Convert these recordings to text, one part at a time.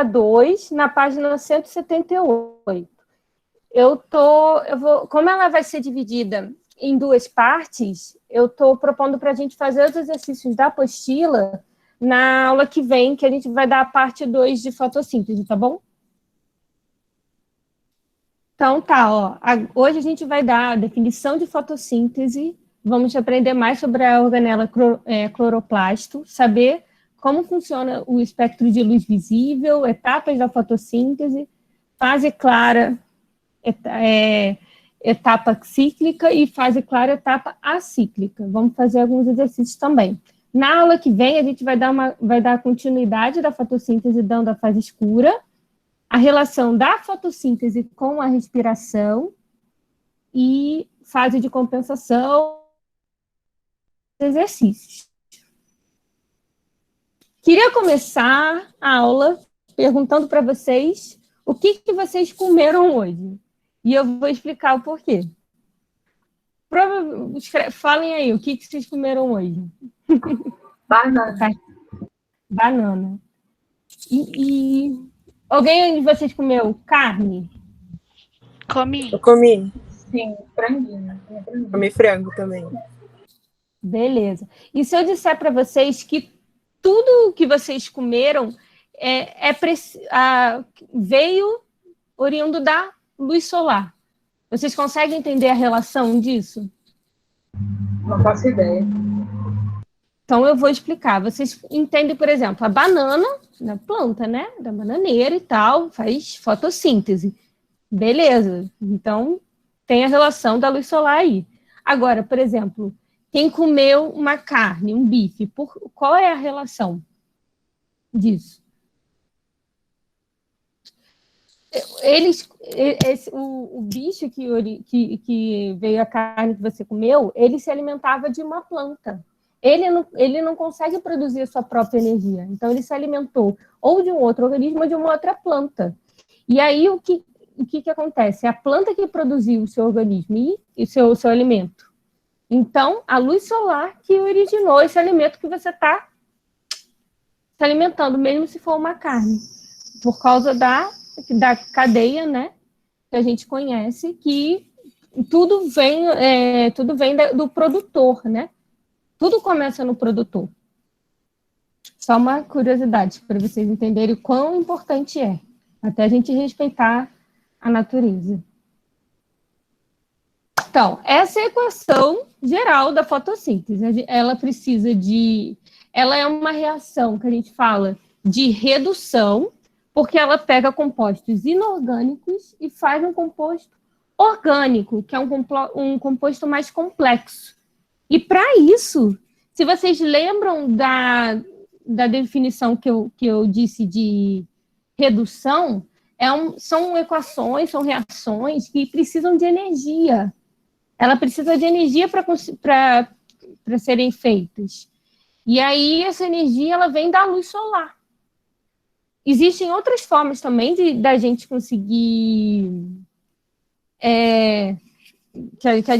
2, na página 178. Como ela vai ser dividida em 2 partes, eu estou propondo para a gente fazer os exercícios da apostila na aula que vem, que a gente vai dar a parte 2 de fotossíntese, tá bom? Então, tá, ó. Hoje a gente vai dar a definição de fotossíntese, vamos aprender mais sobre a organela cloroplasto, saber como funciona o espectro de luz visível, etapas da fotossíntese, fase clara, etapa cíclica e fase clara, etapa acíclica. Vamos fazer alguns exercícios também. Na aula que vem, a gente vai dar continuidade da fotossíntese, dando a fase escura, a relação da fotossíntese com a respiração e fase de compensação, exercícios. Queria começar a aula perguntando para vocês o que vocês comeram hoje. E eu vou explicar o porquê. Falem aí, o que vocês comeram hoje? Banana. Banana. E alguém de vocês comeu carne? Comi. Eu comi. Sim, franguinho. Comi frango também. Beleza. E se eu disser para vocês que tudo que vocês comeram veio oriundo da luz solar? Vocês conseguem entender a relação disso? Não faço ideia. Então, eu vou explicar. Vocês entendem, por exemplo, a banana, na planta, né? Da bananeira e tal, faz fotossíntese. Beleza. Então, tem a relação da luz solar aí. Agora, por exemplo, quem comeu uma carne, um bife, qual é a relação disso? O bicho que veio a carne que você comeu, ele se alimentava de uma planta. Ele não consegue produzir a sua própria energia. Então, ele se alimentou ou de um outro organismo ou de uma outra planta. E aí, o que acontece? É a planta que produziu o seu organismo e o seu alimento. Então, a luz solar que originou esse alimento que você está se alimentando, mesmo se for uma carne. Por causa da cadeia, né, que a gente conhece, que tudo vem do produtor, né? Tudo começa no produtor. Só uma curiosidade para vocês entenderem o quão importante é, até a gente respeitar a natureza. Então, essa é a equação geral da fotossíntese. Ela é uma reação que a gente fala de redução, porque ela pega compostos inorgânicos e faz um composto orgânico, que é um composto mais complexo. E para isso, se vocês lembram da definição que eu disse de redução, são equações, são reações que precisam de energia. Ela precisa de energia para serem feitas. E aí, essa energia ela vem da luz solar. Existem outras formas também da gente conseguir... que a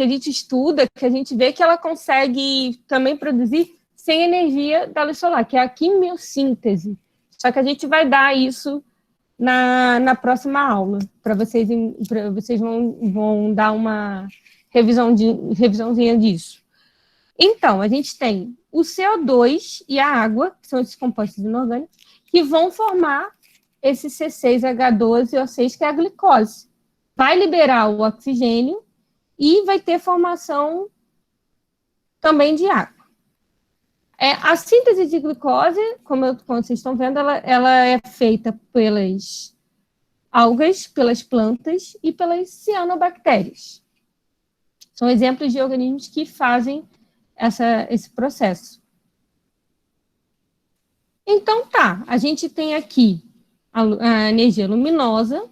gente estuda, que a gente vê que ela consegue também produzir sem energia da luz solar, que é a quimiossíntese. Só que a gente vai dar isso na próxima aula, para vocês vão dar uma revisãozinha disso. Então, a gente tem o CO2 e a água, que são esses compostos inorgânicos, que vão formar esse C6H12O6, que é a glicose. Vai liberar o oxigênio e vai ter formação também de água. A síntese de glicose, como vocês estão vendo, ela é feita pelas algas, pelas plantas e pelas cianobactérias. São exemplos de organismos que fazem esse processo. Então, a gente tem aqui a energia luminosa,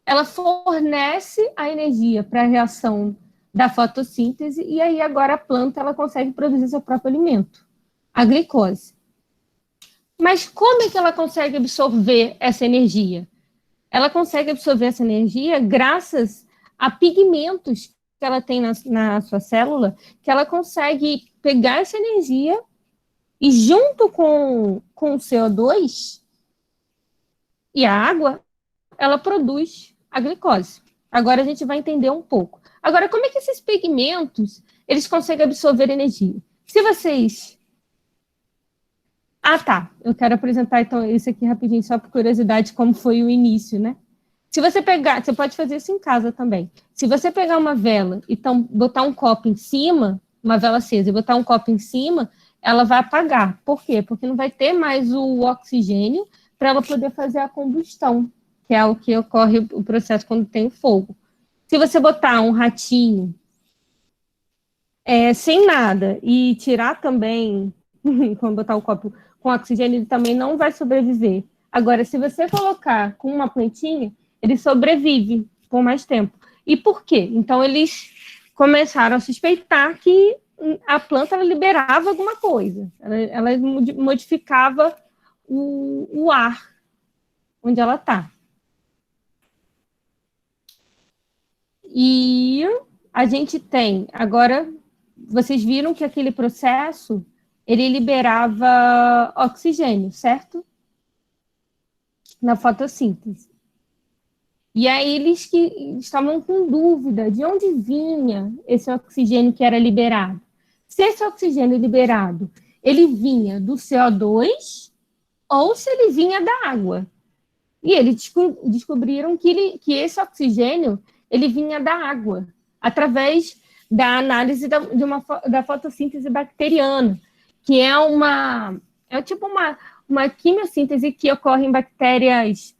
ela fornece a energia para a reação da fotossíntese, e aí agora a planta ela consegue produzir seu próprio alimento, a glicose. Mas como é que ela consegue absorver essa energia? Ela consegue absorver essa energia graças a pigmentos que ela tem na sua célula, que ela consegue pegar essa energia E junto com o CO2 e a água, ela produz a glicose. Agora a gente vai entender um pouco. Agora, como é que esses pigmentos, eles conseguem absorver energia? Se vocês... Ah, tá. Eu quero apresentar, então, isso aqui rapidinho, só por curiosidade, como foi o início, né? Se você pegar... Você pode fazer isso em casa também. Se você pegar uma vela e então, botar um copo em cima, uma vela acesa, e botar um copo em cima, ela vai apagar. Por quê? Porque não vai ter mais o oxigênio para ela poder fazer a combustão, que é o que ocorre o processo quando tem fogo. Se você botar um ratinho sem nada e tirar também, quando botar o copo com oxigênio, ele também não vai sobreviver. Agora, se você colocar com uma plantinha, ele sobrevive por mais tempo. E por quê? Então, eles começaram a suspeitar que a planta ela liberava alguma coisa. Ela modificava o ar onde ela está. E a gente tem, agora, vocês viram que aquele processo, ele liberava oxigênio, certo? Na fotossíntese. E aí eles que estavam com dúvida de onde vinha esse oxigênio que era liberado. Se esse oxigênio liberado, ele vinha do CO2 ou se ele vinha da água. E eles descobriram que esse oxigênio, ele vinha da água, através da análise da fotossíntese bacteriana, que é tipo uma quimiossíntese que ocorre em bactérias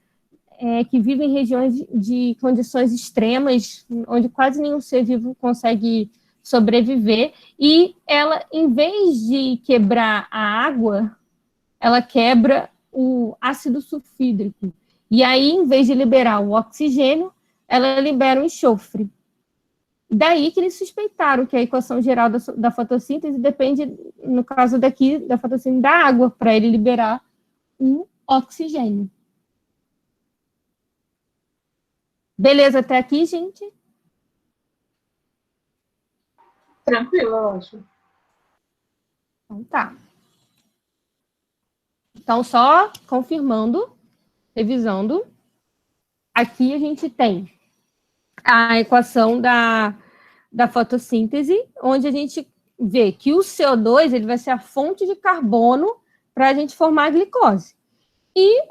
que vivem em regiões de condições extremas, onde quase nenhum ser vivo consegue sobreviver, e ela, em vez de quebrar a água, ela quebra o ácido sulfídrico. E aí, em vez de liberar o oxigênio, ela libera o enxofre. Daí que eles suspeitaram que a equação geral da fotossíntese depende, no caso daqui, da fotossíntese da água, para ele liberar o oxigênio. Beleza até aqui, gente? Tranquilo, eu acho. Então tá. Então, só confirmando, revisando, aqui a gente tem a equação da fotossíntese, onde a gente vê que o CO2 ele vai ser a fonte de carbono para a gente formar a glicose. E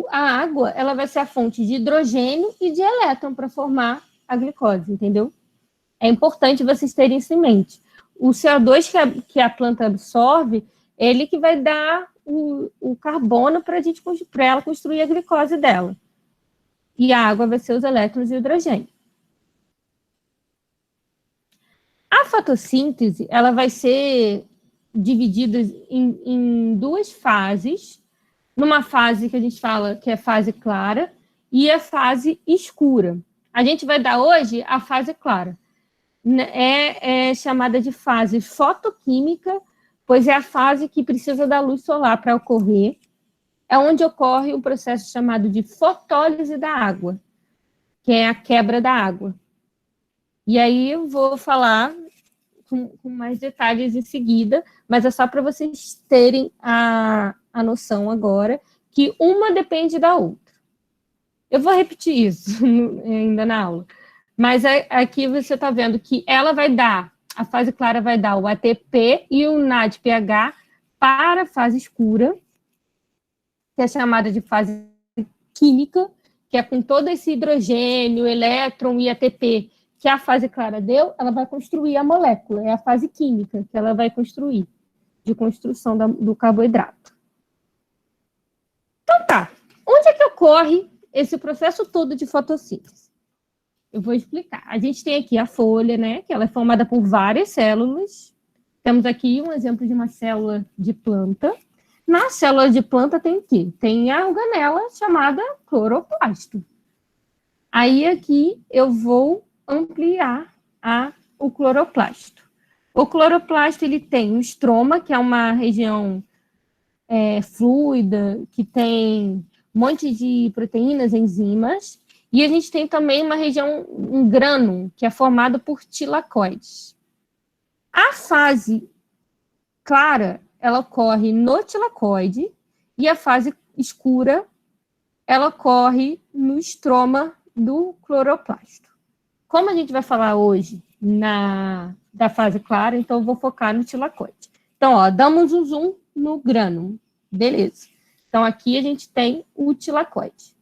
a água ela vai ser a fonte de hidrogênio e de elétron para formar a glicose, entendeu? É importante vocês terem isso em mente. O CO2 que a planta absorve, ele que vai dar o carbono para ela construir a glicose dela. E a água vai ser os elétrons e o hidrogênio. A fotossíntese, ela vai ser dividida em duas fases. Numa fase que a gente fala que é fase clara e a fase escura. A gente vai dar hoje a fase clara. É chamada de fase fotoquímica, pois é a fase que precisa da luz solar para ocorrer. É onde ocorre um processo chamado de fotólise da água, que é a quebra da água. E aí eu vou falar com mais detalhes em seguida, mas é só para vocês terem a noção agora que uma depende da outra. Eu vou repetir isso ainda na aula, mas aqui você está vendo que ela vai dar, a fase clara vai dar o ATP e o NADPH para a fase escura, que é chamada de fase química, que é com todo esse hidrogênio, elétron e ATP que a fase clara deu, ela vai construir a molécula, é a fase química que ela vai construir, de construção do carboidrato. Então tá, onde é que ocorre esse processo todo de fotossíntese? Eu vou explicar. A gente tem aqui a folha, né, que ela é formada por várias células. Temos aqui um exemplo de uma célula de planta. Na célula de planta tem o quê? Tem a organela chamada cloroplasto. Aí aqui eu vou ampliar o cloroplasto. O cloroplasto ele tem o estroma, que é uma região fluida, que tem um monte de proteínas, enzimas, e a gente tem também uma região, um grânulo, que é formado por tilacoides. A fase clara, ela ocorre no tilacoide e a fase escura, ela ocorre no estroma do cloroplasto. Como a gente vai falar hoje da fase clara, então eu vou focar no tilacoide. Então, ó, damos um zoom no grânum. Beleza. Então, aqui a gente tem o tilacoide.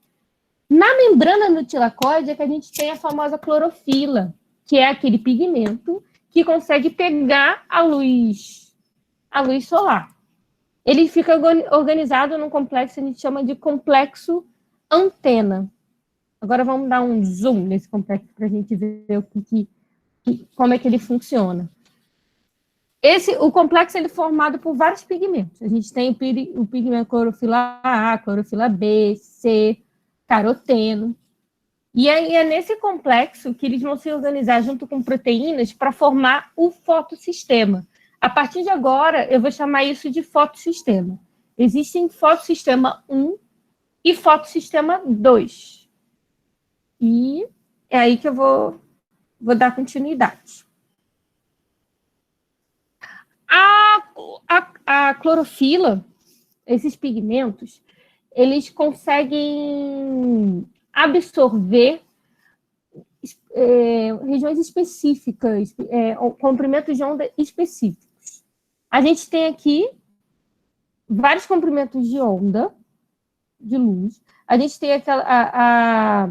Na membrana do tilacoide é que a gente tem a famosa clorofila, que é aquele pigmento que consegue pegar a luz solar. Ele fica organizado num complexo que a gente chama de complexo antena. Agora vamos dar um zoom nesse complexo para a gente ver como é que ele funciona. O complexo ele é formado por vários pigmentos. A gente tem o pigmento clorofila A, clorofila B, C, caroteno. E aí é nesse complexo que eles vão se organizar junto com proteínas para formar o fotossistema. A partir de agora, eu vou chamar isso de fotossistema. Existem fotossistema 1 e fotossistema 2. E é aí que eu vou dar continuidade. A clorofila, esses pigmentos, eles conseguem absorver regiões específicas, comprimentos de onda específicos. A gente tem aqui vários comprimentos de onda, de luz. A gente tem aquela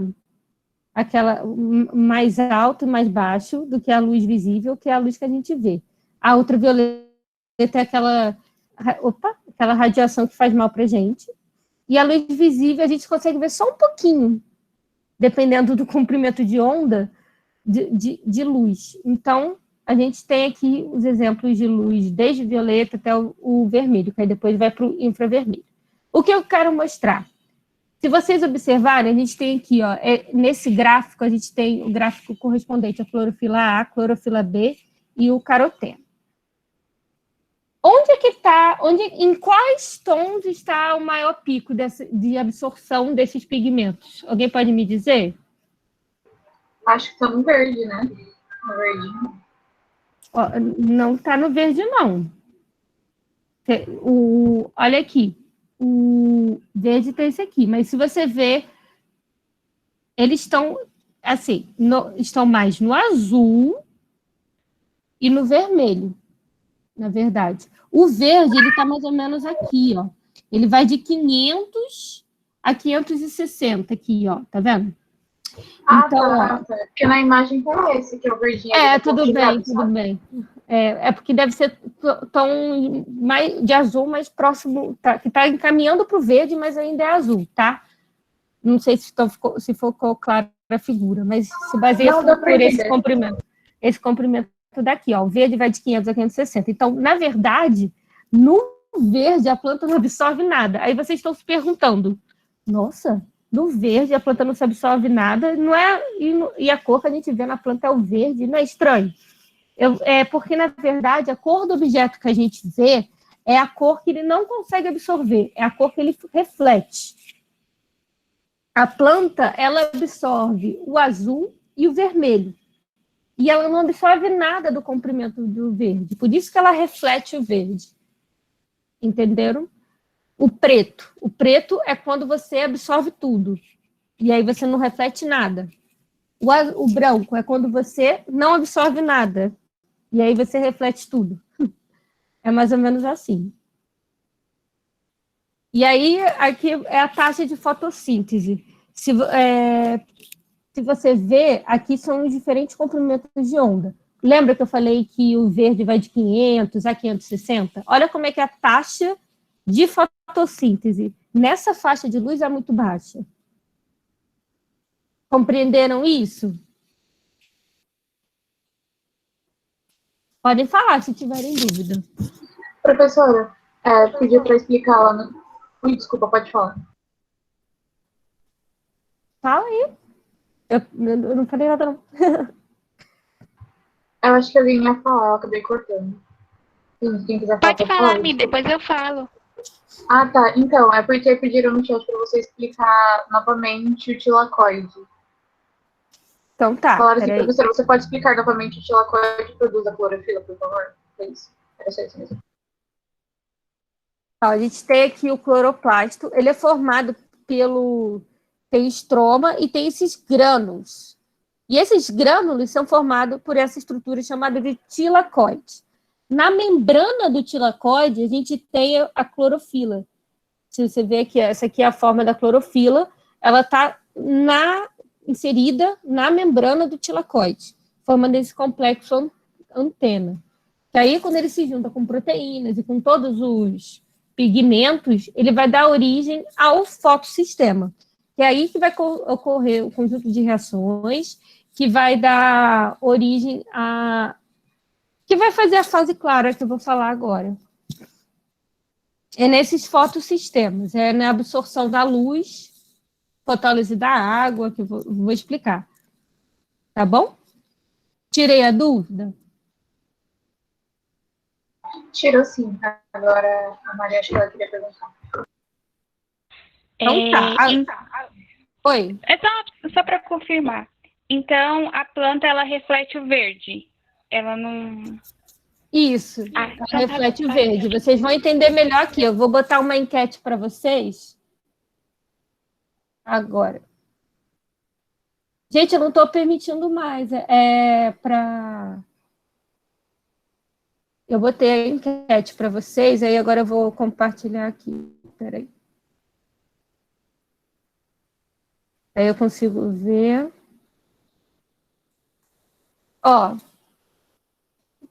mais alto e mais baixo do que a luz visível, que é a luz que a gente vê. A ultravioleta é aquela radiação que faz mal para a gente. E a luz visível a gente consegue ver só um pouquinho, dependendo do comprimento de onda de luz. Então, a gente tem aqui os exemplos de luz, desde o violeta até o vermelho, que aí depois vai para o infravermelho. O que eu quero mostrar? Se vocês observarem, a gente tem aqui, ó, nesse gráfico, a gente tem o gráfico correspondente à clorofila A, clorofila B e o caroteno. Em quais tons está o maior pico de absorção desses pigmentos? Alguém pode me dizer? Acho que está no verde, né? No verdinho. Ó, não está no verde, não. Olha aqui. O verde tem esse aqui, mas se você ver, eles estão, assim, estão mais no azul e no vermelho, na verdade. O verde, ele está mais ou menos aqui, ó. Ele vai de 500 a 560 aqui, ó, tá vendo? Então, tá. Porque na imagem parece que é o verdinho. Tudo bem, tudo bem. É porque deve ser tom mais de azul mais próximo, que está encaminhando para o verde, mas ainda é azul, tá? Não sei se ficou claro a figura, mas se baseia por esse comprimento. Esse comprimento daqui, ó. O verde vai de 500 a 560. Então, na verdade, no verde a planta não absorve nada. Aí vocês estão se perguntando, nossa, no verde a planta não se absorve nada, não é? E a cor que a gente vê na planta é o verde, não é estranho? Porque, na verdade, a cor do objeto que a gente vê é a cor que ele não consegue absorver, é a cor que ele reflete. A planta, ela absorve o azul e o vermelho. E ela não absorve nada do comprimento do verde. Por isso que ela reflete o verde. Entenderam? O preto. O preto é quando você absorve tudo. E aí você não reflete nada. O branco é quando você não absorve nada. E aí você reflete tudo. É mais ou menos assim. E aí, aqui é a taxa de fotossíntese. Se você vê, aqui são os diferentes comprimentos de onda. Lembra que eu falei que o verde vai de 500 a 560? Olha como é que é a taxa de fotossíntese. Nessa faixa de luz é muito baixa. Compreenderam isso? Podem falar se tiverem dúvida. Professora, pediu para explicar lá no... Ui, desculpa, pode falar. Fala aí. Eu não falei nada, não. Eu acho que alguém ia falar, eu acabei cortando. Quem quiser falar, Pode falar, Mi, depois eu falo. Ah, tá. Então, é porque pediram no chat para você explicar novamente o tilacoide. Então tá. Falaram assim, professora, você pode explicar novamente o tilacoide que produz a clorofila, por favor? É isso. Era só isso mesmo. Então, a gente tem aqui o cloroplasto, ele é formado tem estroma e tem esses grânulos. E esses grânulos são formados por essa estrutura chamada de tilacoide. Na membrana do tilacoide, a gente tem a clorofila. Se você ver aqui, essa aqui é a forma da clorofila, ela está inserida na membrana do tilacoide, formando esse complexo antena. Que aí, quando ele se junta com proteínas e com todos os pigmentos, ele vai dar origem ao fotossistema. Que é aí que vai ocorrer o conjunto de reações que vai dar origem a... que vai fazer a fase clara que eu vou falar agora. É nesses fotossistemas, é na absorção da luz, fotólise da água, que eu vou explicar. Tá bom? Tirei a dúvida? Tirou sim. Agora a Maria acho que ela queria perguntar. Então tá. Oi. É só para confirmar. Então, a planta, ela reflete o verde. Ela não... Isso, reflete o verde. Vocês vão entender melhor aqui. Eu vou botar uma enquete para vocês. Agora. Gente, eu não estou permitindo mais. Eu botei a enquete para vocês, aí agora eu vou compartilhar aqui. Peraí. Aí eu consigo ver. Ó.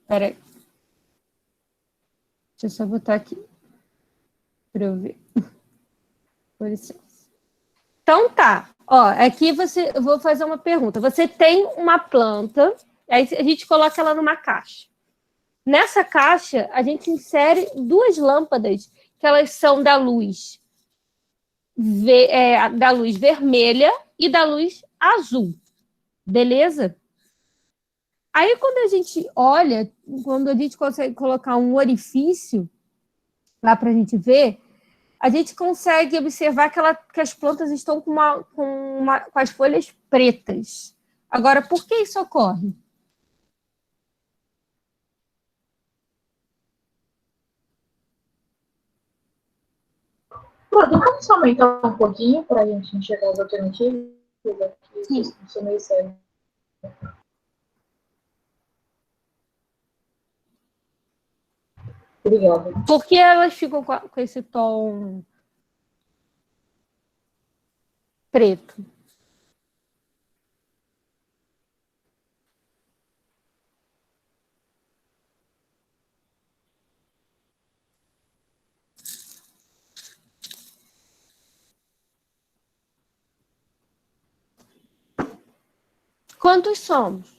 Peraí. Deixa eu só botar aqui para eu ver. Por licença. Então tá. Ó, aqui eu vou fazer uma pergunta. Você tem uma planta, aí a gente coloca ela numa caixa. Nessa caixa, a gente insere duas lâmpadas, que elas são da luz vermelha e da luz azul. Beleza? Aí, quando a gente olha, quando a gente consegue colocar um orifício lá para a gente ver, a gente consegue observar que as plantas estão com as folhas pretas. Agora, por que isso ocorre? Vamos só aumentar um pouquinho para a gente enxergar as alternativas aqui. Isso é meio sério. Obrigada. Por que elas ficam com esse tom preto? Quantos somos?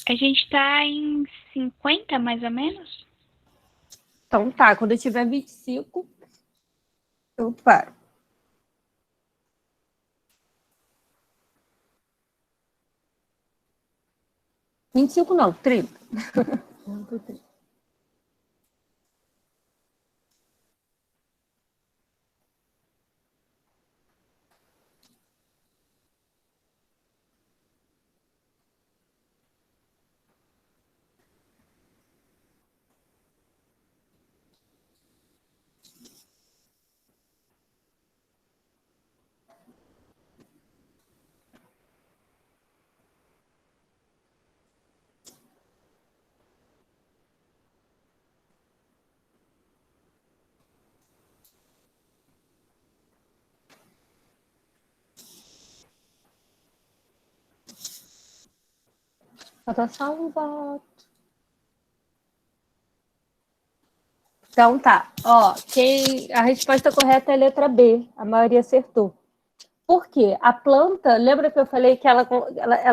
A gente está em 50, mais ou menos? Então tá, quando eu tiver 25, eu paro. 25 não, 30. Falta só um voto. Então tá, ó, a resposta correta é a letra B, a maioria acertou. Por quê? A planta, lembra que eu falei que ela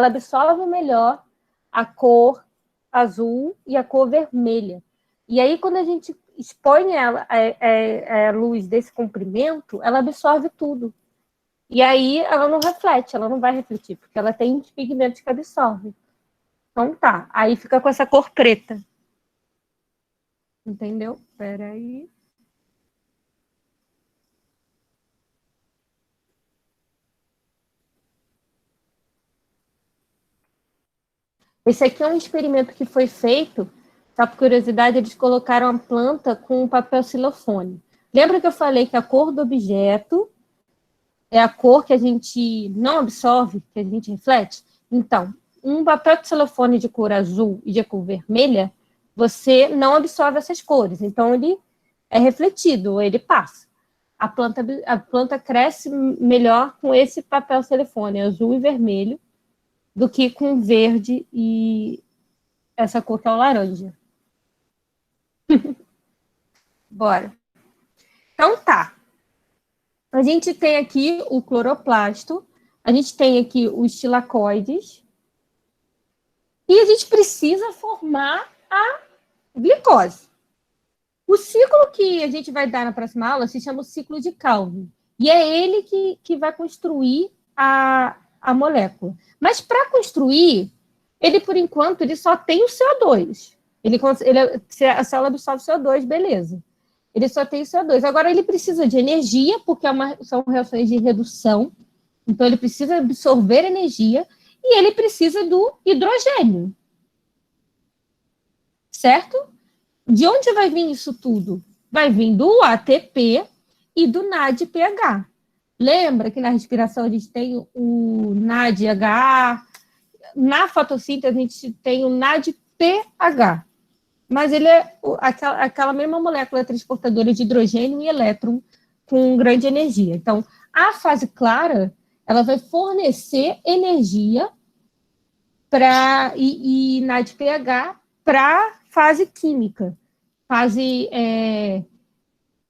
absorve melhor a cor azul e a cor vermelha. E aí, quando a gente expõe ela a luz desse comprimento, ela absorve tudo. E aí ela não reflete, ela não vai refletir, porque ela tem os pigmentos que absorvem. Então tá, aí fica com essa cor preta. Entendeu? Peraí. Esse aqui é um experimento que foi feito, só por curiosidade, eles colocaram a planta com papel celofane. Lembra que eu falei que a cor do objeto é a cor que a gente não absorve, que a gente reflete? Então, um papel de celofane de cor azul e de cor vermelha, você não absorve essas cores, então ele é refletido, ou ele passa. A planta cresce melhor com esse papel celofane azul e vermelho do que com verde e essa cor que é o laranja. Bora. Então tá. A gente tem aqui o cloroplasto, a gente tem aqui os tilacoides, e a gente precisa formar a glicose. O ciclo que a gente vai dar na próxima aula se chama o ciclo de Calvin, e é ele que vai construir a molécula. Mas para construir, ele, por enquanto, ele só tem o CO2. A célula absorve CO2, beleza. Ele só tem CO2. Agora, ele precisa de energia, porque são reações de redução. Então, ele precisa absorver energia e ele precisa do hidrogênio. Certo? De onde vai vir isso tudo? Vai vir do ATP e do NADPH. Lembra que na respiração a gente tem o NADH, na fotossíntese a gente tem o NADPH. Mas ele é aquela mesma molécula transportadora de hidrogênio e elétron com grande energia. Então, a fase clara, ela vai fornecer energia e NADPH para fase química, fase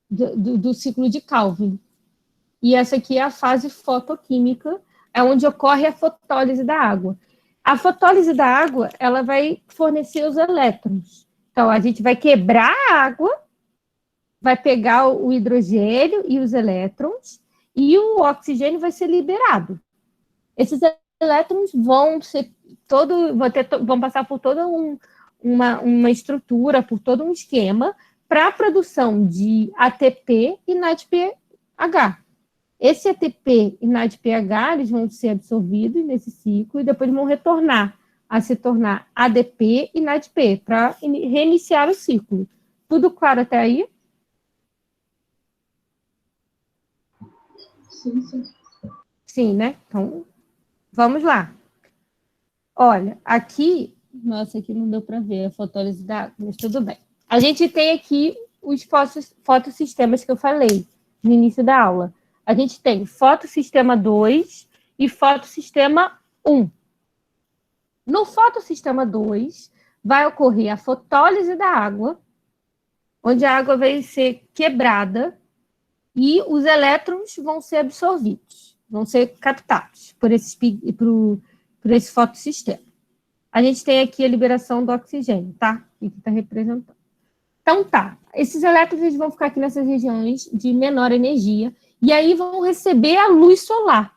do ciclo de Calvin. E essa aqui é a fase fotoquímica, é onde ocorre a fotólise da água. A fotólise da água, ela vai fornecer os elétrons. Então, a gente vai quebrar a água, vai pegar o hidrogênio e os elétrons, e o oxigênio vai ser liberado. Esses elétrons vão passar por toda uma estrutura, por todo um esquema, para a produção de ATP e NADPH. Esse ATP e NADPH, eles vão ser absorvidos nesse ciclo e depois vão retornar a se tornar ADP e NADP, para reiniciar o ciclo. Tudo claro até aí? Sim, sim. Sim, né? Então, vamos lá. Olha, aqui... Nossa, aqui não deu para ver a fotólise da água, mas tudo bem. A gente tem aqui os fotossistemas que eu falei no início da aula. A gente tem fotossistema 2 e fotossistema 1. No fotossistema 2, vai ocorrer a fotólise da água, onde a água vai ser quebrada e os elétrons vão ser absorvidos, vão ser captados por esse fotossistema. A gente tem aqui a liberação do oxigênio, tá? E que está representando. Então, tá. Esses elétrons eles vão ficar aqui nessas regiões de menor energia e aí vão receber a luz solar,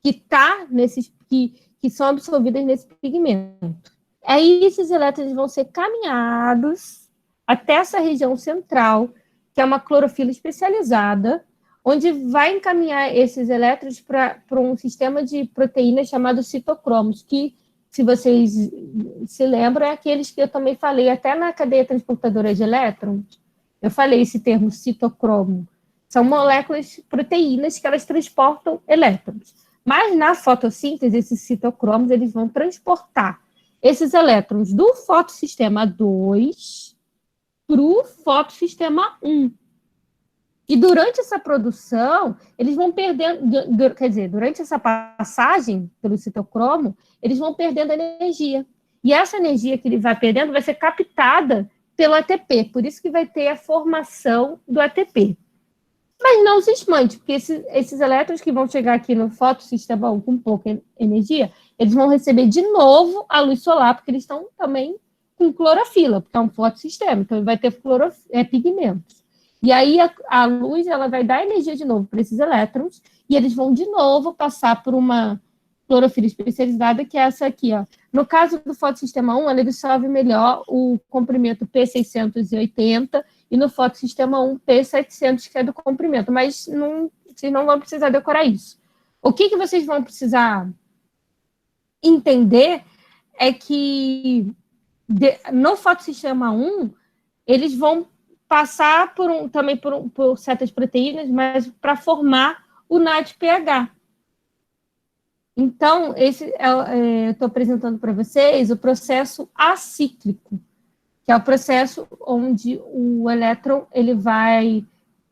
que são absorvidas nesse pigmento. Aí esses elétrons vão ser caminhados até essa região central, que é uma clorofila especializada, onde vai encaminhar esses elétrons para um sistema de proteínas chamado citocromos, que, se vocês se lembram, é aqueles que eu também falei, até na cadeia transportadora de elétrons, eu falei esse termo citocromo. São moléculas, proteínas, que elas transportam elétrons. Mas na fotossíntese, esses citocromos, eles vão transportar esses elétrons do fotossistema 2 para o fotossistema 1. E durante essa produção, eles vão perdendo, durante essa passagem pelo citocromo, eles vão perdendo energia. E essa energia que ele vai perdendo vai ser captada pelo ATP, por isso que vai ter a formação do ATP. Mas não se espante, porque esses elétrons que vão chegar aqui no fotossistema 1 com pouca energia, eles vão receber de novo a luz solar, porque eles estão também com clorofila, porque é um fotossistema, então ele vai ter pigmentos. E aí a luz ela vai dar energia de novo para esses elétrons, e eles vão de novo passar por uma clorofila especializada, que é essa aqui, ó. No caso do fotossistema 1, ela absorve melhor o comprimento P680, e no fotossistema 1, P700, que é do comprimento, mas vocês não vão precisar decorar isso. O que vocês vão precisar entender é que no fotossistema 1, eles vão passar também por certas proteínas, mas para formar o NADPH. Então, eu estou apresentando para vocês o processo acíclico, que é o processo onde o elétron ele vai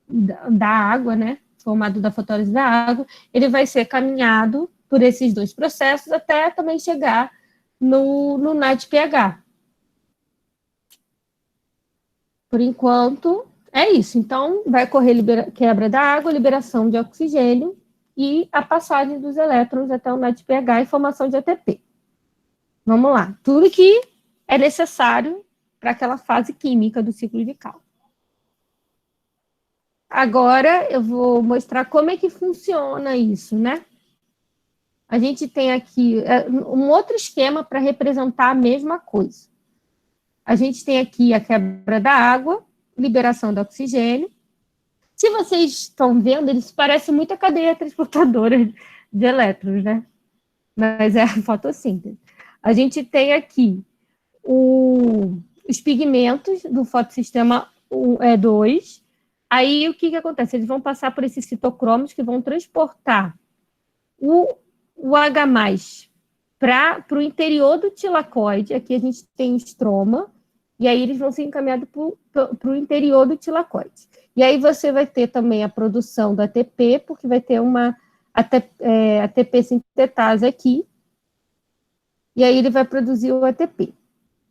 da água, né, formado da fotólise da água, ele vai ser caminhado por esses dois processos até também chegar no NADPH. Por enquanto, é isso. Então, vai ocorrer quebra da água, liberação de oxigênio e a passagem dos elétrons até o NADPH e formação de ATP. Vamos lá. Tudo que é necessário para aquela fase química do ciclo vital. Agora, eu vou mostrar como é que funciona isso, né? A gente tem aqui um outro esquema para representar a mesma coisa. A gente tem aqui a quebra da água, liberação do oxigênio. Se vocês estão vendo, eles parecem muito a cadeia transportadora de elétrons, né? Mas é a fotossíntese. A gente tem aqui os pigmentos do fotossistema 2. Aí, o que acontece? Eles vão passar por esses citocromos que vão transportar o H+, para o interior do tilacoide. Aqui a gente tem o estroma, e aí eles vão ser encaminhados para o interior do tilacoide. E aí você vai ter também a produção do ATP, porque vai ter uma ATP sintetase aqui, e aí ele vai produzir o ATP.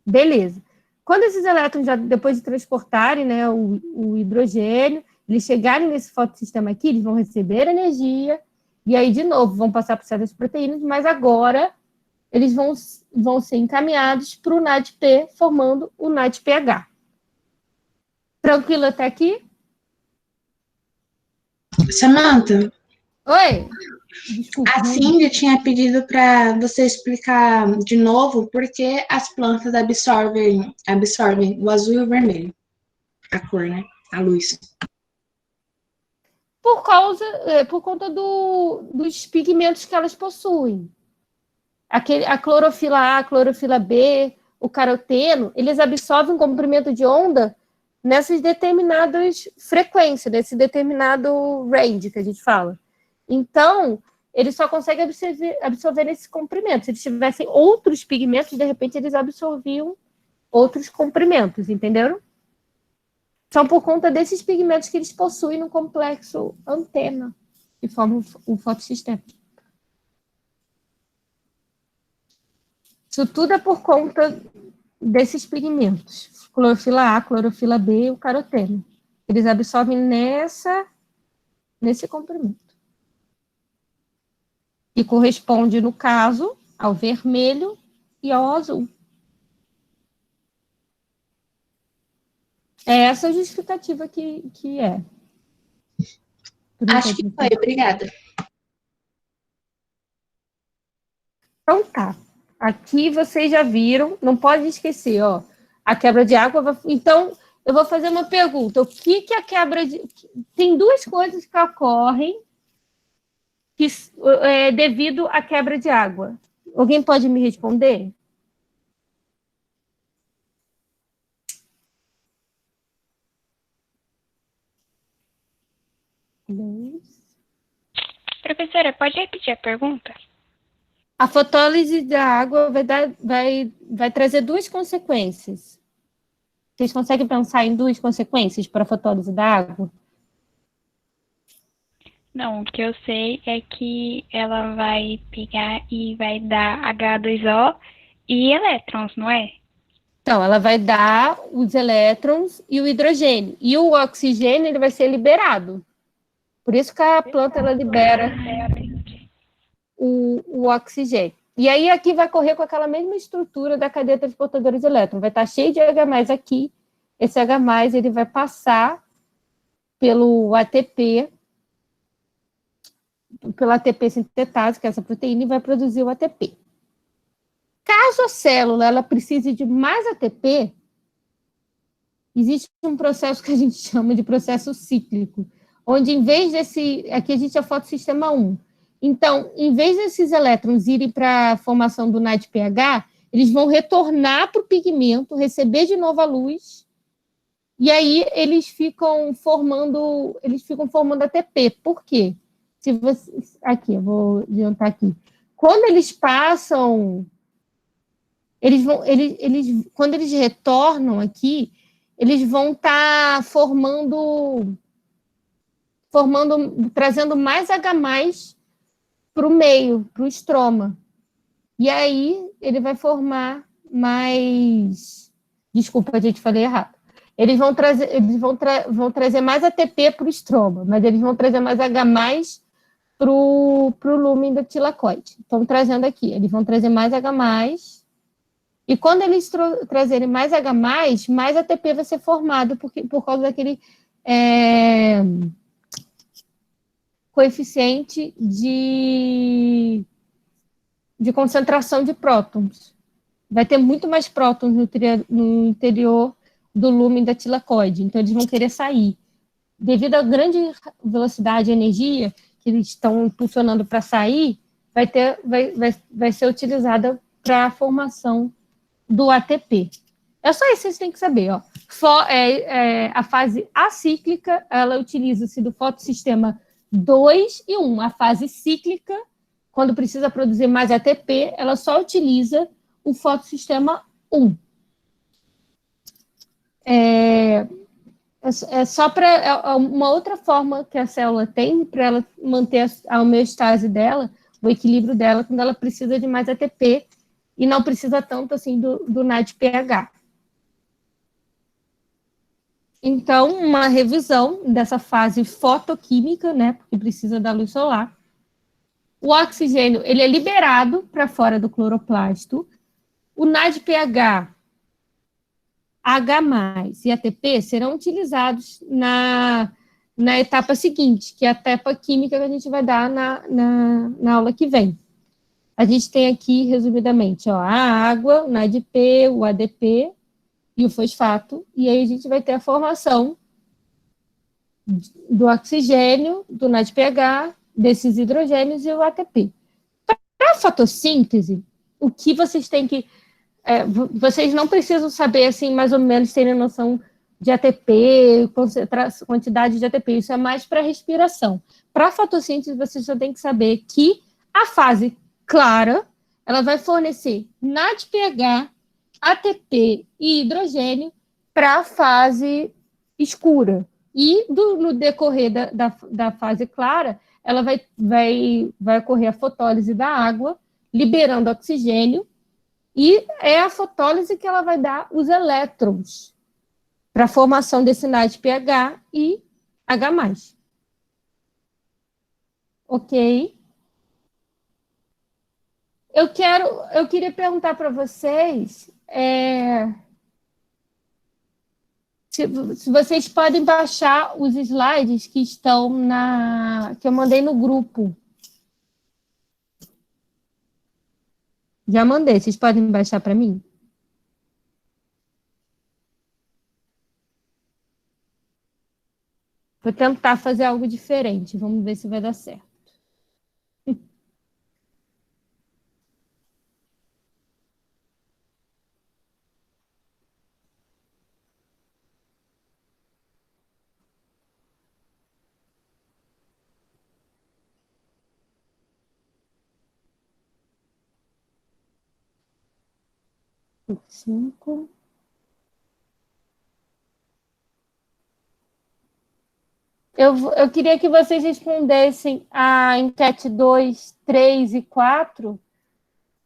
Beleza. Quando esses elétrons, já depois de transportarem, né, o hidrogênio, eles chegarem nesse fotossistema aqui, eles vão receber energia, e aí, de novo, vão passar por certas proteínas, mas agora eles vão ser encaminhados para o NADP, formando o NADPH. Tranquilo até aqui? Samantha, Oi? Desculpa. a Cindy tinha pedido para você explicar de novo por que as plantas absorvem o azul e o vermelho. A cor, né? A luz. Por conta dos pigmentos que elas possuem. A clorofila A, a clorofila B, o caroteno, eles absorvem comprimento de onda nessas determinadas frequências, nesse determinado range que a gente fala. Então, eles só conseguem absorver esse comprimento. Se eles tivessem outros pigmentos, de repente eles absorviam outros comprimentos, entenderam? São por conta desses pigmentos que eles possuem no complexo antena, que formam o fotossistema. Isso tudo é por conta desses pigmentos. Clorofila A, clorofila B e o caroteno. Eles absorvem nesse comprimento. E corresponde, no caso, ao vermelho e ao azul. É essa a justificativa que é. Acho que foi, obrigada. Então tá. Aqui vocês já viram, não pode esquecer, ó, a quebra de água. Então, eu vou fazer uma pergunta. O que a quebra de... Tem duas coisas que ocorrem devido à quebra de água. Alguém pode me responder? Professora, pode repetir a pergunta? A fotólise da água vai trazer duas consequências. Vocês conseguem pensar em duas consequências para a fotólise da água? Não, o que eu sei é que ela vai pegar e vai dar H2O e elétrons, não é? Então, ela vai dar os elétrons e o hidrogênio. E o oxigênio ele vai ser liberado. Por isso que a planta ela libera o oxigênio. E aí aqui vai correr com aquela mesma estrutura da cadeia transportadora de elétrons. Vai estar cheio de H+ aqui. Esse H+ ele vai passar pelo ATP, pela ATP sintetase, que é essa proteína, e vai produzir o ATP. Caso a célula ela precise de mais ATP, existe um processo que a gente chama de processo cíclico, onde em vez aqui a gente é fotossistema 1. Então, em vez desses elétrons irem para a formação do NADPH, eles vão retornar para o pigmento, receber de novo a luz, e aí eles ficam formando ATP. Por quê? Se você, aqui, eu vou adiantar aqui. Quando eles passam, quando eles retornam aqui, eles vão estar trazendo mais H+, para o meio, para o estroma. E aí ele vai formar mais... Desculpa, gente, falei errado. Eles vão trazer mais ATP para o estroma, mas eles vão trazer mais H+ para o lúmen da tilacoide. Estão trazendo aqui. Eles vão trazer mais H+, e quando eles trazerem mais H+, mais ATP vai ser formado por causa daquele coeficiente de concentração de prótons. Vai ter muito mais prótons no interior do lúmen da tilacoide, então eles vão querer sair. Devido à grande velocidade e energia que eles estão impulsionando para sair, vai ser utilizada para a formação do ATP. É só isso que vocês têm que saber. Ó. A fase acíclica, ela utiliza-se do fotossistema 2 e 1. A fase cíclica, quando precisa produzir mais ATP, ela só utiliza o fotossistema 1. É só para uma outra forma que a célula tem para ela manter a homeostase dela, o equilíbrio dela, quando ela precisa de mais ATP e não precisa tanto assim do NADPH. Então, uma revisão dessa fase fotoquímica, né, porque precisa da luz solar. O oxigênio, ele é liberado para fora do cloroplasto. O NADPH, H+ e ATP serão utilizados na etapa seguinte, que é a etapa química que a gente vai dar na aula que vem. A gente tem aqui, resumidamente, ó, a água, o NADP, o ADP e o fosfato, e aí a gente vai ter a formação do oxigênio, do NADPH, desses hidrogênios e o ATP. Para a fotossíntese, o que vocês têm que... vocês não precisam saber, assim, mais ou menos, terem noção de ATP, quantidade de ATP, isso é mais para respiração. Para a fotossíntese, vocês só têm que saber que a fase clara, ela vai fornecer NADPH, ATP e hidrogênio para a fase escura. E no decorrer da fase clara, ela vai ocorrer a fotólise da água, liberando oxigênio, e é a fotólise que ela vai dar os elétrons para a formação desse NADPH e H+. Ok? Eu queria perguntar para vocês se vocês podem baixar os slides que estão que eu mandei no grupo. Já mandei, vocês podem baixar para mim? Vou tentar fazer algo diferente, vamos ver se vai dar certo. Cinco. Eu queria que vocês respondessem a enquete 2, 3 e 4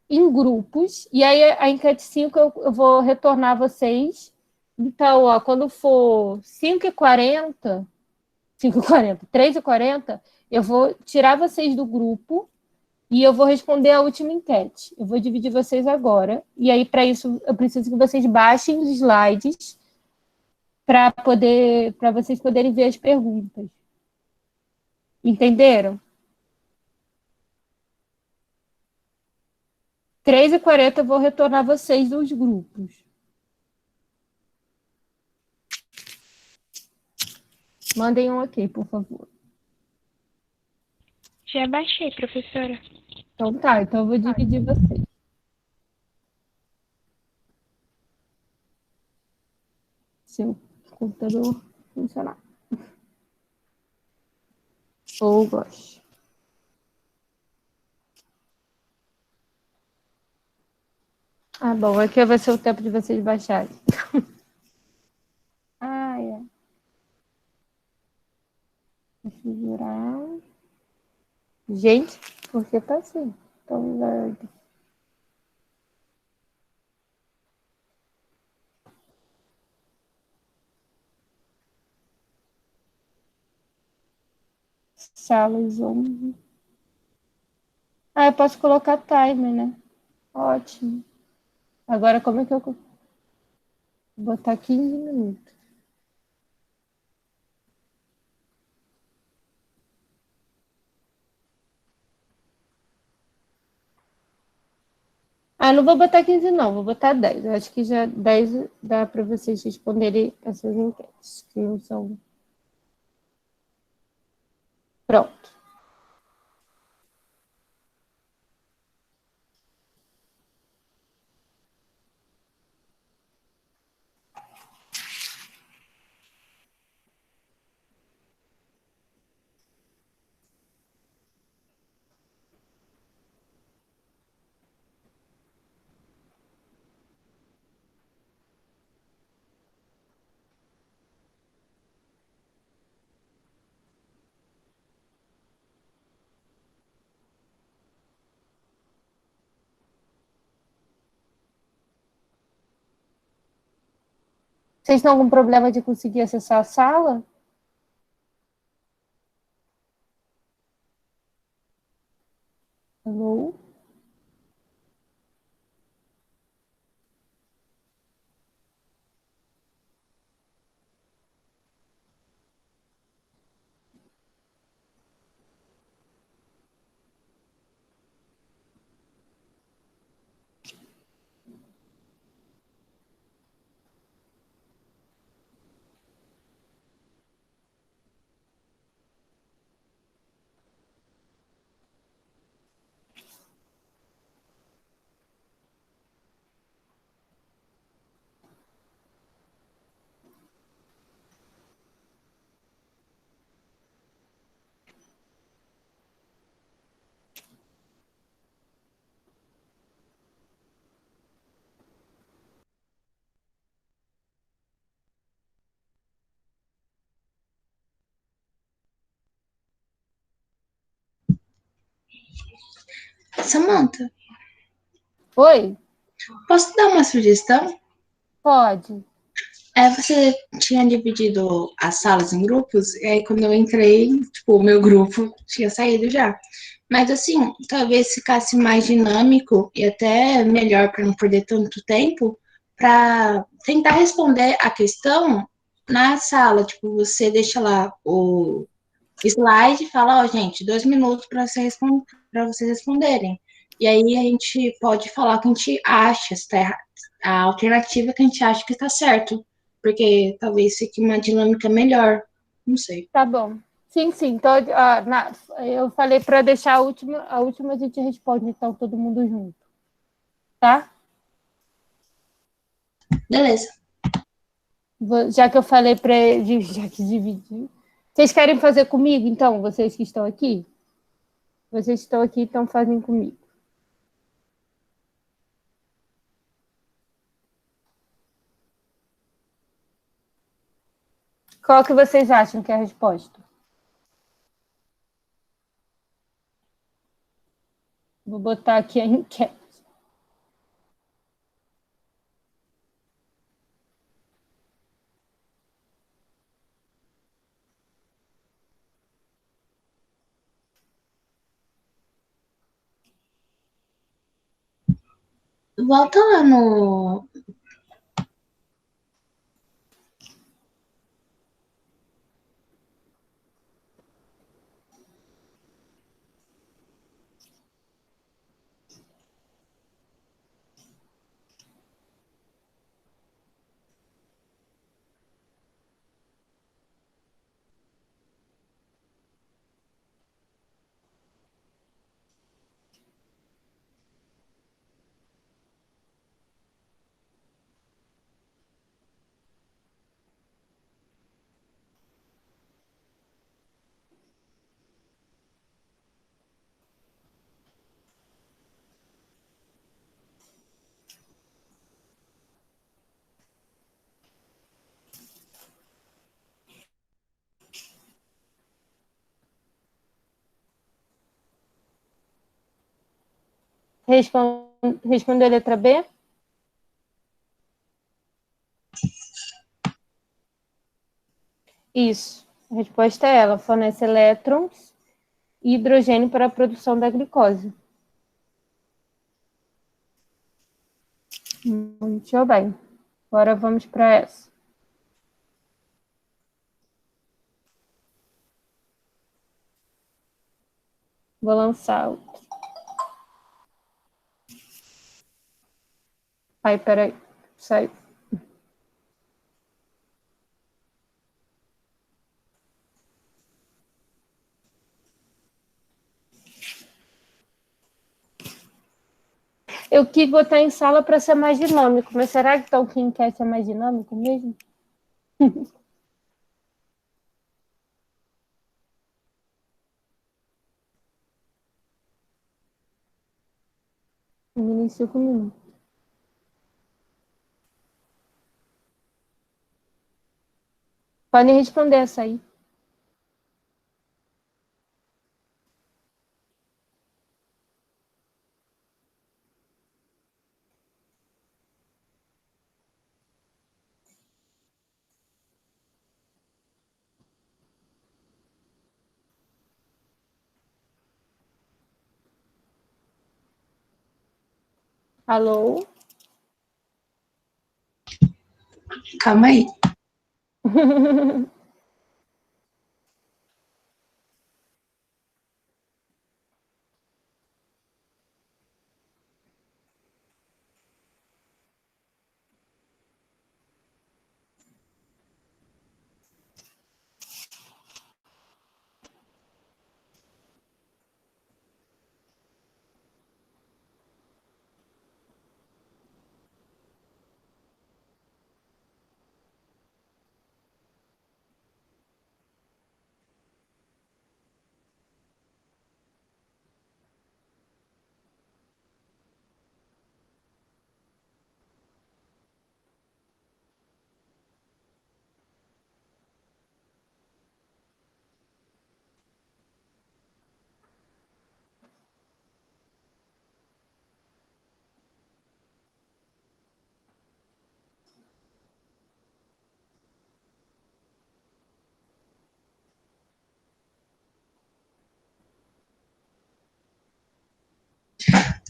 em grupos, e aí a enquete 5 eu vou retornar a vocês. Então, ó, quando for 5h40, 3h40, eu vou tirar vocês do grupo e eu vou responder a última enquete. Eu vou dividir vocês agora, e aí, para isso, eu preciso que vocês baixem os slides para vocês poderem ver as perguntas. Entenderam? 3h40 eu vou retornar vocês dos grupos. Mandem um ok, por favor. Já baixei, professora. Então tá, então eu vou dividir vocês. seu computador funcionar. Ou goste. Ah, bom, aqui vai ser o tempo de vocês baixarem. Ah, é. Configurar. Gente, por que tá assim? Tão lerdo. Salas 11. Ah, eu posso colocar timer, né? Ótimo. Agora, como é que eu vou botar 15 minutos? Ah, não vou botar 15, não. Vou botar 10. Eu acho que já 10 dá para vocês responderem essas enquetes, que não são... Pronto. Vocês têm algum problema de conseguir acessar a sala? Alô? Samantha, Oi? posso dar uma sugestão? Pode. Você tinha dividido as salas em grupos, e aí quando eu entrei, tipo, o meu grupo tinha saído já. Mas assim, talvez ficasse mais dinâmico e até melhor para não perder tanto tempo, para tentar responder a questão na sala. Tipo, você deixa lá o slide e fala, ó, gente, 2 minutos para para vocês responderem. E aí a gente pode falar o que a gente acha, se tá a alternativa que a gente acha que está certo, porque talvez fique uma dinâmica melhor, não sei. Tá bom. Sim, sim. Então, eu falei para deixar a última a gente responde, então, todo mundo junto. Tá? Beleza. Já que eu falei para já que dividir. Vocês querem fazer comigo, então, vocês que estão aqui? Vocês estão aqui, então fazem comigo. Qual que vocês acham que é a resposta? Vou botar aqui a enquete. Volta lá no. Respondeu a letra B? Isso. A resposta é ela. Fornece elétrons e hidrogênio para a produção da glicose. Muito bem. Agora vamos para essa. Vou lançar o... Ai, peraí. Saiu. Eu quis botar em sala para ser mais dinâmico, mas será que Tolkien quer ser mais dinâmico mesmo? Em 5 minutos. Podem responder essa aí. Alô? Calma aí.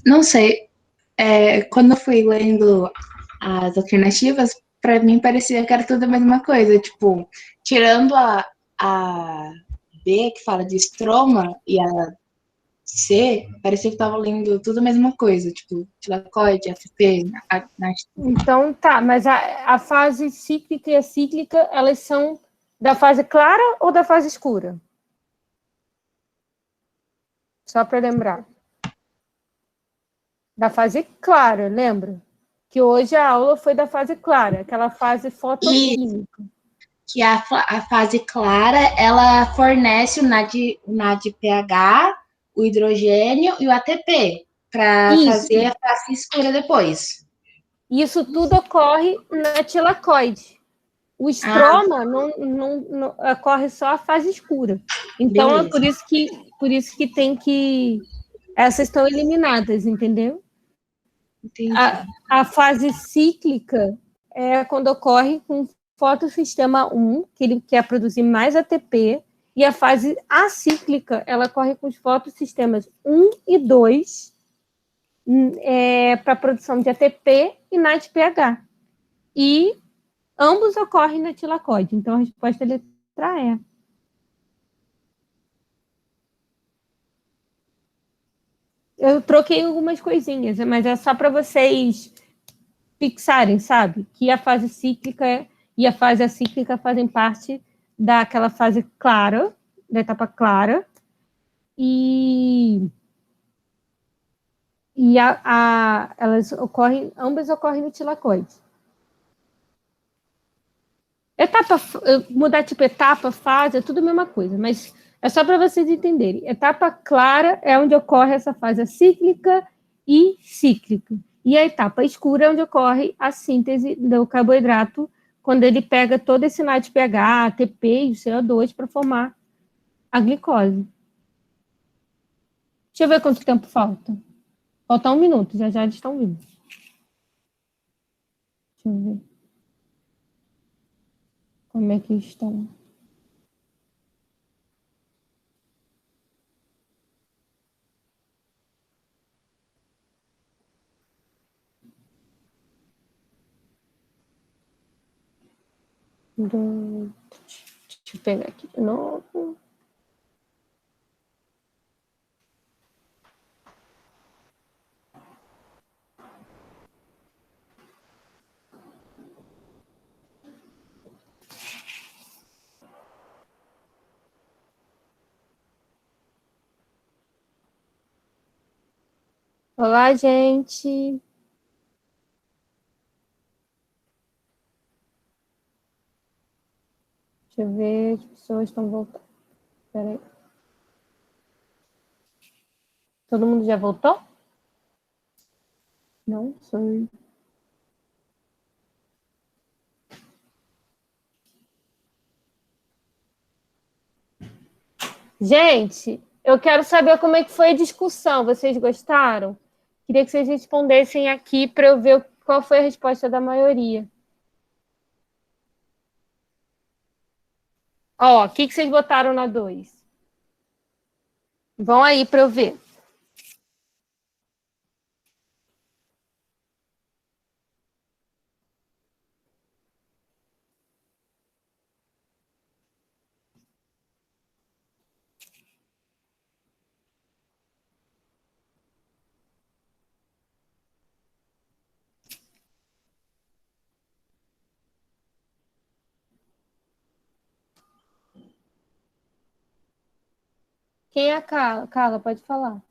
Não sei. Quando eu fui lendo as alternativas, para mim parecia que era tudo a mesma coisa. Tipo, tirando a B, que fala de estroma, e a C, parecia que estava lendo tudo a mesma coisa. Tipo, tilacoide, ATP, Então, tá, mas a fase cíclica e acíclica, elas são da fase clara ou da fase escura? Só para lembrar. Da fase clara, lembra? Que hoje a aula foi da fase clara, aquela fase fotoquímica. Que a fase clara, ela fornece o NADPH, o hidrogênio e o ATP, para fazer a fase escura depois. Isso tudo ocorre na tilacoide. O estroma não ocorre só a fase escura. Então, beleza. por isso que tem que... Essas estão eliminadas, entendeu? Entendi. A fase cíclica é quando ocorre com fotossistema 1, que ele quer produzir mais ATP, e a fase acíclica, ela ocorre com os fotossistemas 1 e 2, para a produção de ATP e NADPH. E ambos ocorrem na tilacoide. Então, a resposta é letra E. Eu troquei algumas coisinhas, mas é só para vocês fixarem, sabe? Que a fase cíclica e a fase acíclica fazem parte daquela fase clara, da etapa clara, e elas ocorrem, ambas ocorrem no tilacoide. Mudar tipo etapa, fase, é tudo a mesma coisa, mas é só para vocês entenderem. Etapa clara é onde ocorre essa fase acíclica e cíclica. E a etapa escura é onde ocorre a síntese do carboidrato, quando ele pega todo esse NADPH, ATP e o CO2 para formar a glicose. Deixa eu ver quanto tempo falta. Falta 1 minuto, já eles estão vindo. Deixa eu ver. Como é que estão? Deixa eu pegar aqui de novo. Olá, gente. Deixa eu ver, as pessoas estão voltando. Espera aí. Todo mundo já voltou? Não sei. Gente, eu quero saber como é que foi a discussão. Vocês gostaram? Queria que vocês respondessem aqui para eu ver qual foi a resposta da maioria. Ó, o que vocês botaram na 2? Vão aí para eu ver. Quem é a Carla? Carla, pode falar.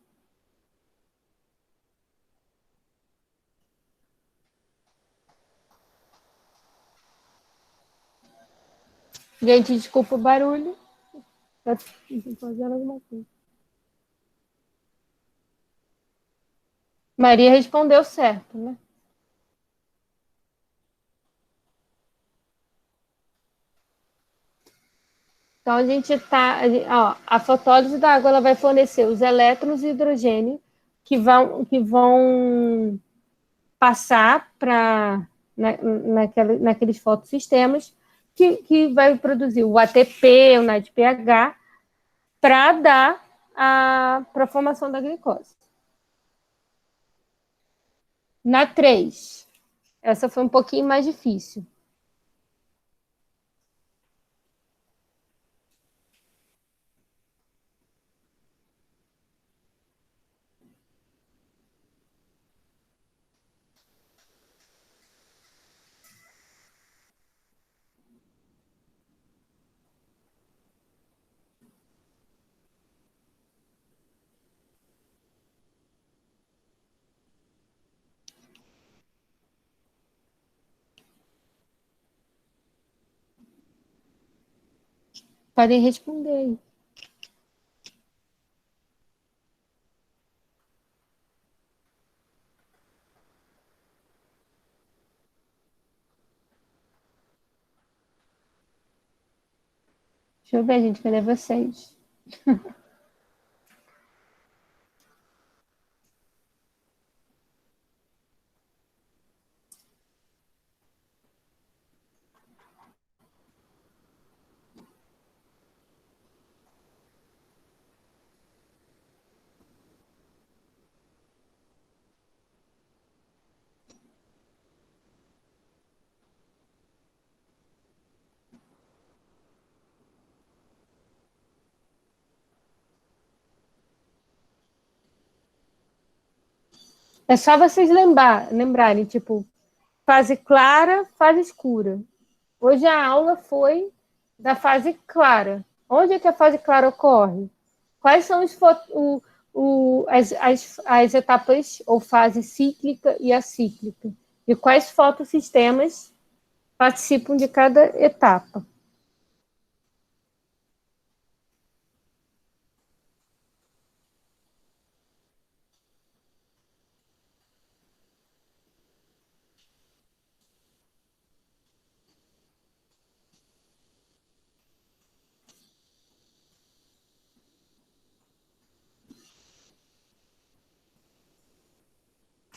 Gente, desculpa o barulho. Tá fazendo alguma coisa. Maria respondeu certo, né? Então, a gente está. A fotólise da água ela vai fornecer os elétrons de hidrogênio que vão passar para naqueles fotossistemas que vai produzir o ATP, o NADPH, para dar para a formação da glicose. Na 3, essa foi um pouquinho mais difícil. Podem responder aí. Deixa eu ver, gente, cadê vocês? É só vocês lembrarem, tipo, fase clara, fase escura. Hoje a aula foi da fase clara. Onde é que a fase clara ocorre? Quais são as etapas ou fase cíclica e acíclica? E quais fotossistemas participam de cada etapa?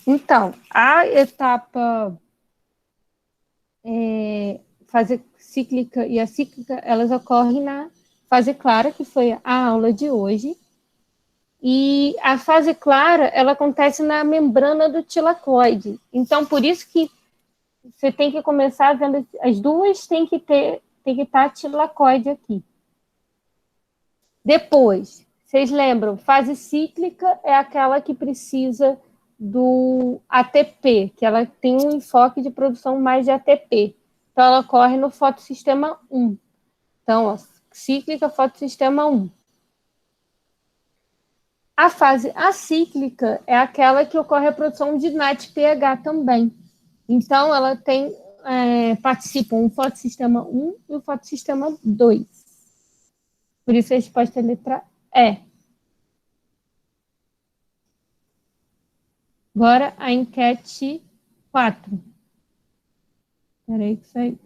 Então, a etapa fase cíclica e acíclica, elas ocorrem na fase clara, que foi a aula de hoje, e a fase clara, ela acontece na membrana do tilacoide. Então, por isso que você tem que começar vendo, as duas tem que estar tilacoide aqui. Depois, vocês lembram, fase cíclica é aquela que precisa do ATP, que ela tem um enfoque de produção mais de ATP. Então, ela ocorre no fotossistema 1. Então, ó, cíclica, fotossistema 1. A fase acíclica é aquela que ocorre a produção de NADPH também. Então, ela tem, participam o fotossistema 1 e o fotossistema 2. Por isso, a resposta é a letra E. Agora, a enquete 4. Espera aí que saiu.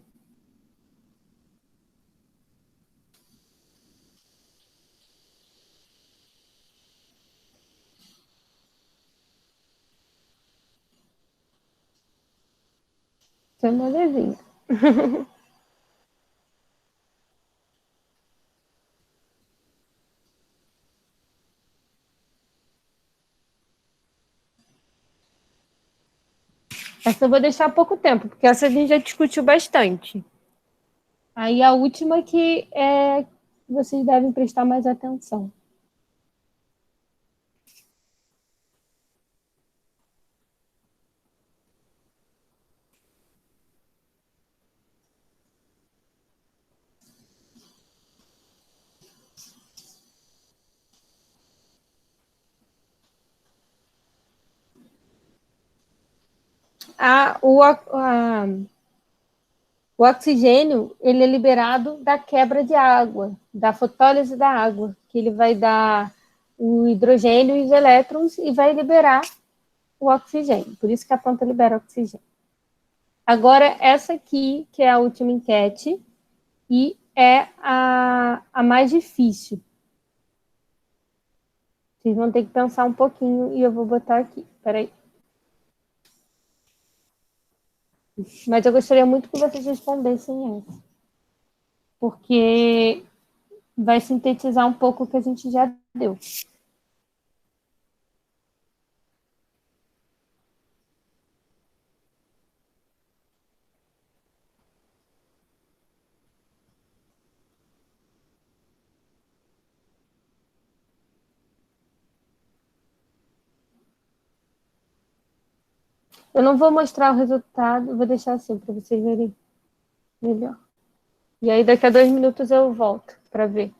Isso é molezinha. Essa eu vou deixar pouco tempo, porque essa a gente já discutiu bastante. Aí a última que vocês devem prestar mais atenção. O oxigênio, ele é liberado da quebra de água, da fotólise da água, que ele vai dar o hidrogênio e os elétrons e vai liberar o oxigênio. Por isso que a planta libera oxigênio. Agora, essa aqui, que é a última enquete, e é a mais difícil. Vocês vão ter que pensar um pouquinho e eu vou botar aqui. Peraí. Mas eu gostaria muito que vocês respondessem essa. Porque vai sintetizar um pouco o que a gente já deu. Eu não vou mostrar o resultado, vou deixar assim para vocês verem melhor. E aí, daqui a 2 minutos eu volto para ver.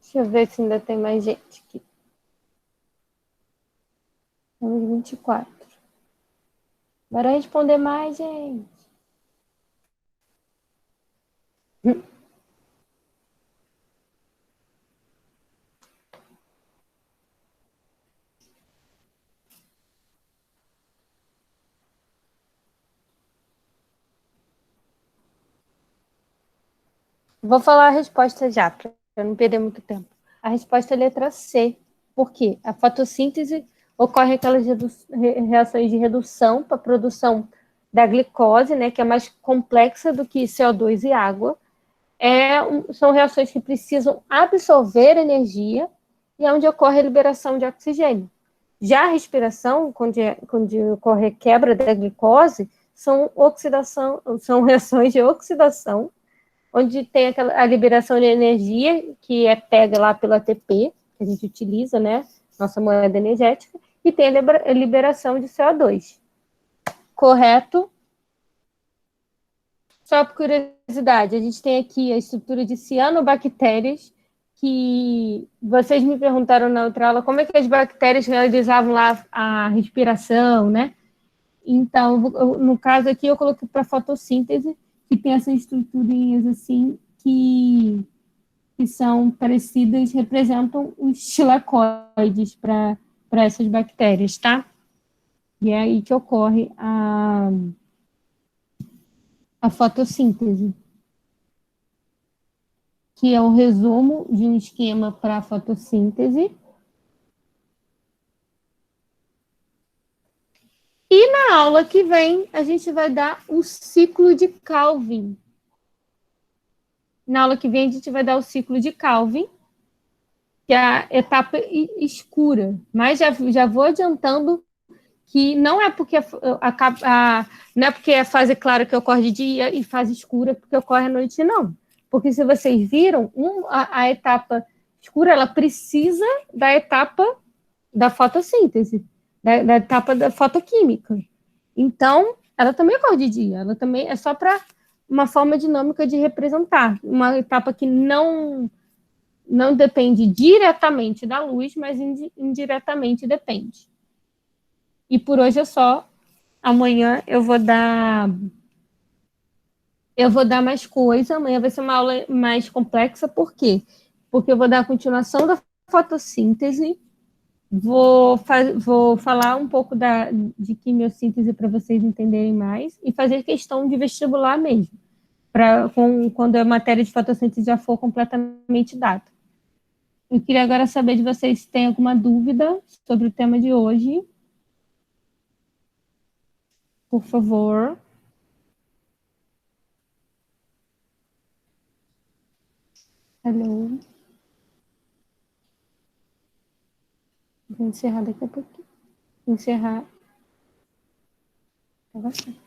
Deixa eu ver se ainda tem mais gente aqui. Temos 24. Bora responder mais, gente. Vou falar a resposta já, para não perder muito tempo. A resposta é a letra C. Por quê? A fotossíntese ocorre aquelas reações de redução para a produção da glicose, né, que é mais complexa do que CO2 e água. São reações que precisam absorver energia e é onde ocorre a liberação de oxigênio. Já a respiração, quando ocorre quebra da glicose, são reações de oxidação, onde tem a liberação de energia, que é pega lá pelo ATP, que a gente utiliza, né, nossa moeda energética, e tem a liberação de CO2. Correto? Só por curiosidade, a gente tem aqui a estrutura de cianobactérias, que vocês me perguntaram na outra aula como é que as bactérias realizavam lá a respiração, né? Então, no caso aqui, eu coloquei para fotossíntese, que tem essas estruturinhas assim, que são parecidas, representam os tilacoides para essas bactérias, tá? E é aí que ocorre a fotossíntese, que é o resumo de um esquema para a fotossíntese. E na aula que vem, a gente vai dar o ciclo de Calvin. Na aula que vem, a gente vai dar o ciclo de Calvin, que é a etapa escura. Mas já vou adiantando que não é porque não é porque é fase clara que ocorre de dia e fase escura porque ocorre à noite, não. Porque se vocês viram, a etapa escura, ela precisa da etapa da fotossíntese, da etapa da fotoquímica. Então, ela também ocorre de dia, ela também é só para uma forma dinâmica de representar, uma etapa que não depende diretamente da luz, mas indiretamente depende. E por hoje é só. Amanhã eu vou dar mais coisa. Amanhã vai ser uma aula mais complexa. Por quê? Porque eu vou dar a continuação da fotossíntese. Vou falar um pouco de quimiossíntese para vocês entenderem mais e fazer questão de vestibular mesmo, quando a matéria de fotossíntese já for completamente dada. Eu queria agora saber de vocês se tem alguma dúvida sobre o tema de hoje. Por favor. Hello. Vou encerrar daqui a pouquinho. Encerrar. Tá bastante.